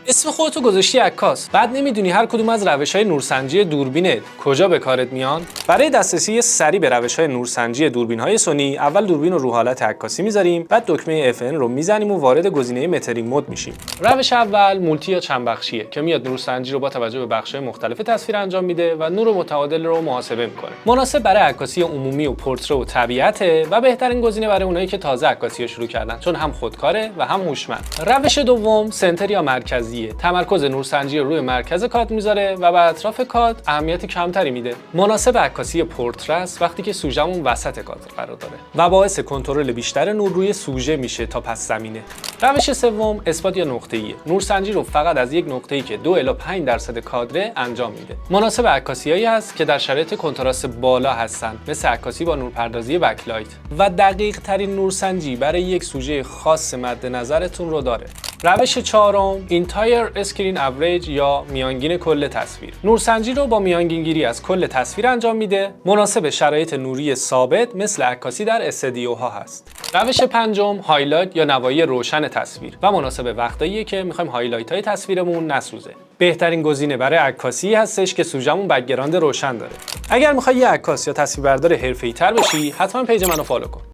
اسم خودتو گذاشتی عکاس، بعد نمیدونی هر کدوم از روش‌های نورسنجی دوربینت کجا به کارت میان؟ برای دسترسی سریع به روش‌های نورسنجی دوربین‌های سونی، اول دوربین رو حالت عکاسی میذاریم، بعد دکمه FN رو میزنیم و وارد گزینه مترینگ مود میشیم. روش اول مولتی یا چند بخشیه که میاد نورسنجی رو با توجه به بخش‌های مختلف تصویر انجام میده و نور متعادل رو محاسبه میکنه. مناسب برای عکاسی عمومی و پورتره و طبیعته و بهترین گزینه برای اونایی که تازه عکاسی رو شروع کردن، چون هم خودکاره و هم هوشمند. روش دوم سنتر یا مرکزیه. تمرکز نورسنجی رو روی مرکز کادر میذاره و به اطراف کادر اهمیت کمتری میده. مناسب عکاسی پورتره است وقتی که سوژه‌مون وسط کادر قرار داره و باعث کنترل بیشتر نور روی سوژه میشه تا پس زمینه. روش سوم اثبات یا نقطه‌ایه. نورسنجی رو فقط از یک نقطه‌ای که 2 الی 5% کادر انجام میده. مناسب عکاسیایی است که در شرایط کنتراست بالا هستن، مثل عکاسی با نورپردازی بکلایت، و دقیق ترین نورسنجی برای یک سوژه خاص مد نظرتون رو داره. روش چهارم Entire Screen Average یا میانگین کل تصویر. نورسنجی رو با میانگینگیری از کل تصویر انجام میده. مناسب شرایط نوری ثابت مثل عکاسی در استودیوها هست. روش پنجم هایلایت یا نوایی روشن تصویر و مناسب وقتاییه که میخوایم هایلایت های تصویرمون نسوزه. بهترین گزینه برای عکاسی هستش که سوژه‌مون بک‌گراند روشن داره. اگر میخوای یه عکاس یا تصویربردار حرفه‌ای‌تر بشی، حتما پیج منو فالو کن.